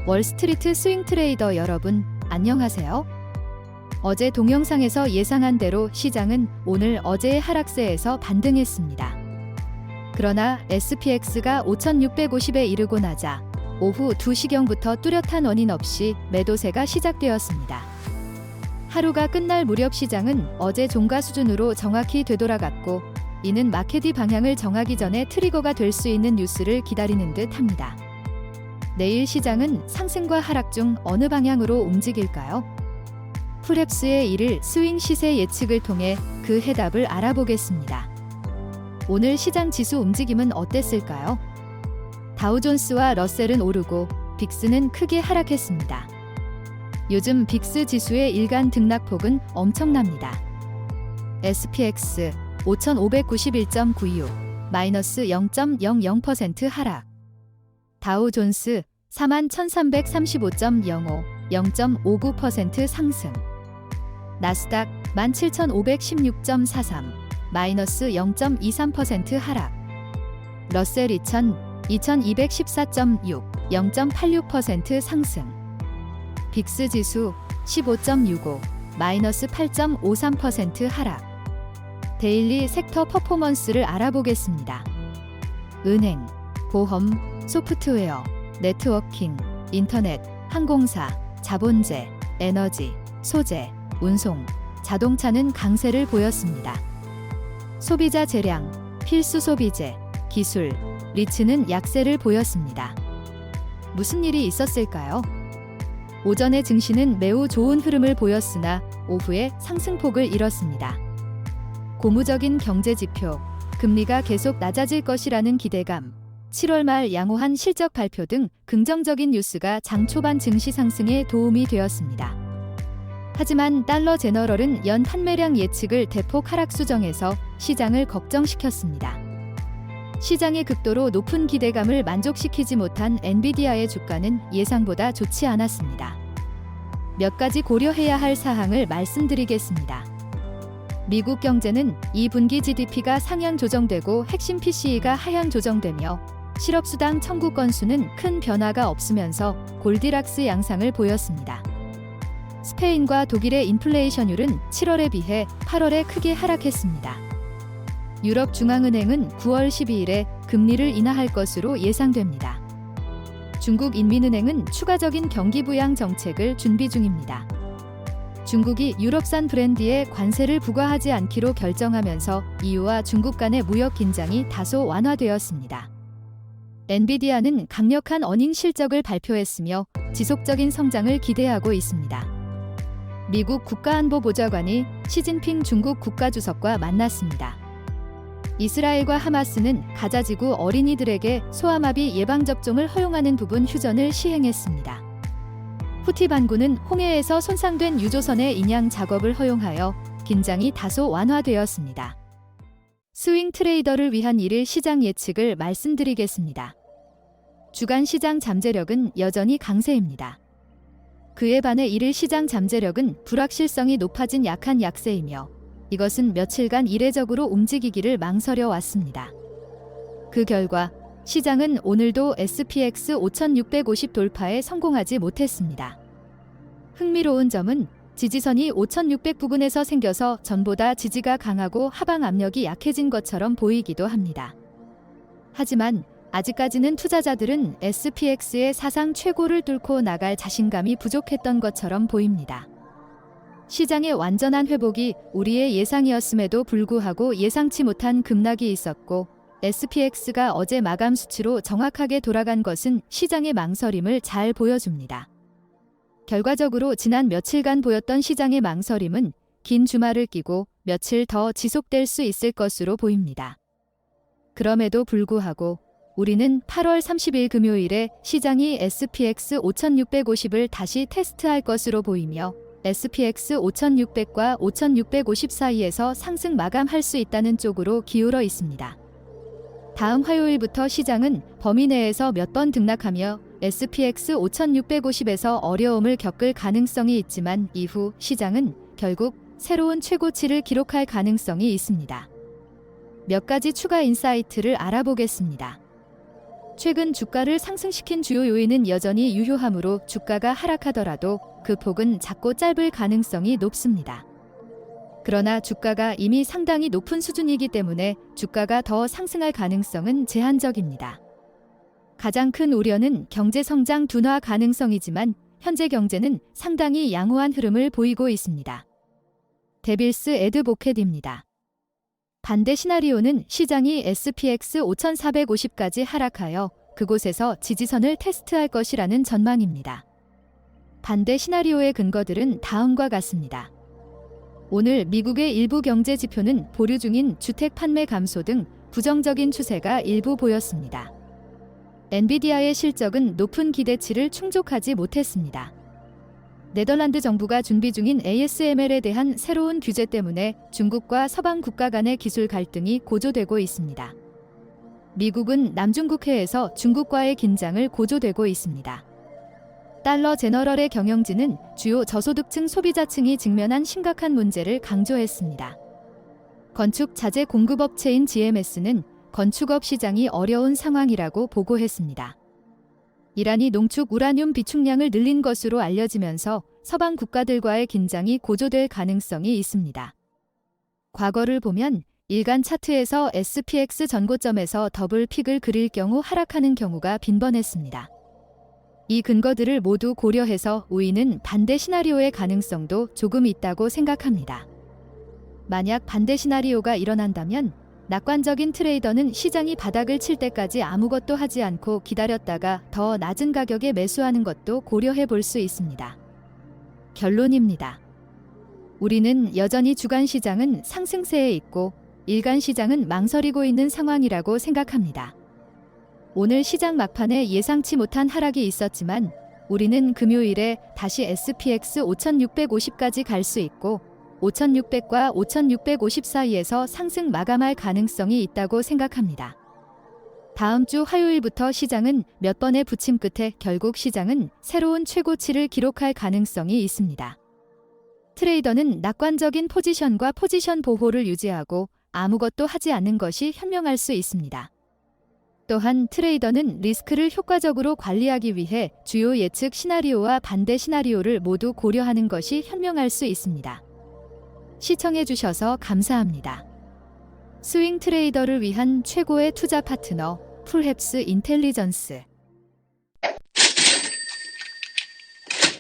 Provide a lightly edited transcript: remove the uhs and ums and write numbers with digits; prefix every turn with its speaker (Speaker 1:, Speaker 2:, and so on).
Speaker 1: 월스트리트 스윙 트레이더 여러분, 안녕하세요. 어제 동영상에서 예상한 대로 시장은 오늘 어제의 하락세에서 반등했습니다. 그러나 SPX가 5650에 이르고 나자 오후 2시경부터 뚜렷한 원인 없이 매도세가 시작되었습니다. 하루가 끝날 무렵 시장은 어제 종가 수준으로 정확히 되돌아갔고, 이는 마켓이 방향을 정하기 전에 트리거가 될 수 있는 뉴스를 기다리는 듯 합니다. 내일 시장은 상승과 하락 중 어느 방향으로 움직일까요? 프랩스의 1일 스윙 시세 예측을 통해 그 해답을 알아보겠습니다. 오늘 시장 지수 움직임은 어땠을까요? 다우존스와 러셀은 오르고 빅스는 크게 하락했습니다. 요즘 빅스 지수의 일간 등락폭은 엄청납니다. SPX 5591.96 마이너스 0.00% 하락. 다우존스 41,335.05 0.59% 상승. 나스닥 17,516.43 마이너스 0.23% 하락. 러셀 2000 2214.6 0.86% 상승. 빅스 지수 15.65 마이너스 8.53% 하락. 데일리 섹터 퍼포먼스를 알아보겠습니다. 은행, 보험, 소프트웨어, 네트워킹, 인터넷, 항공사, 자본재, 에너지, 소재, 운송, 자동차는 강세를 보였습니다. 소비자 재량, 필수 소비재, 기술, 리츠는 약세를 보였습니다. 무슨 일이 있었을까요? 오전에 증시는 매우 좋은 흐름을 보였으나 오후에 상승폭을 잃었습니다. 고무적인 경제 지표, 금리가 계속 낮아질 것이라는 기대감, 7월 말 양호한 실적 발표 등 긍정적인 뉴스가 장 초반 증시 상승에 도움이 되었습니다. 하지만 달러 제너럴은 연 판매량 예측을 대폭 하락 수정해서 시장을 걱정시켰습니다. 시장의 극도로 높은 기대감을 만족시키지 못한 엔비디아의 주가는 예상보다 좋지 않았습니다. 몇 가지 고려해야 할 사항을 말씀드리겠습니다. 미국 경제는 2분기 GDP가 상향 조정되고 핵심 PCE가 하향 조정되며 실업수당 청구 건수는 큰 변화가 없으면서 골디락스 양상을 보였습니다. 스페인과 독일의 인플레이션율은 7월에 비해 8월에 크게 하락했습니다. 유럽중앙은행은 9월 12일에 금리를 인하할 것으로 예상됩니다. 중국인민은행은 추가적인 경기 부양 정책을 준비 중입니다. 중국이 유럽산 브랜디에 관세를 부과하지 않기로 결정하면서 EU와 중국 간의 무역 긴장이 다소 완화되었습니다. 엔비디아는 강력한 어닝 실적을 발표했으며 지속적인 성장을 기대하고 있습니다. 미국 국가안보보좌관이 시진핑 중국 국가주석과 만났습니다. 이스라엘과 하마스는 가자지구 어린이들에게 소아마비 예방접종을 허용하는 부분 휴전을 시행했습니다. 후티 반군은 홍해에서 손상된 유조선의 인양 작업을 허용하여 긴장이 다소 완화되었습니다. 스윙 트레이더를 위한 1일 시장 예측을 말씀드리겠습니다. 주간 시장 잠재력은 여전히 강세입니다. 그에 반해 1일 시장 잠재력은 불확실성이 높아진 약한 약세이며, 이것은 며칠간 이례적으로 움직이기를 망설여 왔습니다. 그 결과 시장은 오늘도 SPX 5650 돌파에 성공하지 못했습니다. 흥미로운 점은 지지선이 5600 부근에서 생겨서 전보다 지지가 강하고 하방 압력이 약해진 것처럼 보이기도 합니다. 하지만 아직까지는 투자자들은 SPX의 사상 최고를 뚫고 나갈 자신감이 부족했던 것처럼 보입니다. 시장의 완전한 회복이 우리의 예상이었음에도 불구하고 예상치 못한 급락이 있었고, SPX가 어제 마감 수치로 정확하게 돌아간 것은 시장의 망설임을 잘 보여줍니다. 결과적으로 지난 며칠간 보였던 시장의 망설임은 긴 주말을 끼고 며칠 더 지속될 수 있을 것으로 보입니다. 그럼에도 불구하고 우리는 8월 30일 금요일에 시장이 SPX 5650을 다시 테스트할 것으로 보이며, SPX 5600과 5650 사이에서 상승 마감할 수 있다는 쪽으로 기울어 있습니다. 다음 화요일부터 시장은 범위 내에서 몇 번 등락하며 SPX 5650에서 어려움을 겪을 가능성이 있지만, 이후 시장은 결국 새로운 최고치를 기록할 가능성이 있습니다. 몇 가지 추가 인사이트를 알아보겠습니다. 최근 주가를 상승시킨 주요 요인은 여전히 유효하므로 주가가 하락하더라도 그 폭은 작고 짧을 가능성이 높습니다. 그러나 주가가 이미 상당히 높은 수준이기 때문에 주가가 더 상승할 가능성은 제한적입니다. 가장 큰 우려는 경제 성장 둔화 가능성이지만 현재 경제는 상당히 양호한 흐름을 보이고 있습니다. 데빌스 애드보켓입니다. 반대 시나리오는 시장이 SPX 5450까지 하락하여 그곳에서 지지선을 테스트할 것이라는 전망입니다. 반대 시나리오의 근거들은 다음과 같습니다. 오늘 미국의 일부 경제 지표는 보류 중인 주택 판매 감소 등 부정적인 추세가 일부 보였습니다. 엔비디아의 실적은 높은 기대치를 충족하지 못했습니다. 네덜란드 정부가 준비 중인 ASML에 대한 새로운 규제 때문에 중국과 서방 국가 간의 기술 갈등이 고조되고 있습니다. 미국은 남중국해에서 중국과의 긴장을 고조되고 있습니다. 달러 제너럴의 경영진은 주요 저소득층 소비자층이 직면한 심각한 문제를 강조했습니다. 건축 자재 공급업체인 GMS는 건축업 시장이 어려운 상황이라고 보고했습니다. 이란이 농축 우라늄 비축량을 늘린 것으로 알려지면서 서방 국가들과의 긴장이 고조될 가능성이 있습니다. 과거를 보면 일간 차트에서 SPX 전고점에서 더블 픽을 그릴 경우 하락하는 경우가 빈번했습니다. 이 근거들을 모두 고려해서 우위는 반대 시나리오의 가능성도 조금 있다고 생각합니다. 만약 반대 시나리오가 일어난다면 낙관적인 트레이더는 시장이 바닥을 칠 때까지 아무것도 하지 않고 기다렸다가 더 낮은 가격에 매수하는 것도 고려해 볼 수 있습니다. 결론입니다. 우리는 여전히 주간 시장은 상승세에 있고 일간 시장은 망설이고 있는 상황이라고 생각합니다. 오늘 시장 막판에 예상치 못한 하락이 있었지만 우리는 금요일에 다시 SPX 5650까지 갈 수 있고 5600과 5650 사이에서 상승 마감할 가능성이 있다고 생각합니다. 다음 주 화요일부터 시장은 몇 번의 부침 끝에 결국 시장은 새로운 최고치를 기록할 가능성이 있습니다. 트레이더는 낙관적인 포지션과 포지션 보호를 유지하고 아무것도 하지 않는 것이 현명할 수 있습니다. 또한 트레이더는 리스크를 효과적으로 관리하기 위해 주요 예측 시나리오와 반대 시나리오를 모두 고려하는 것이 현명할 수 있습니다. 시청해주셔서 감사합니다. 스윙 트레이더를 위한 최고의 투자 파트너 풀헵스 인텔리전스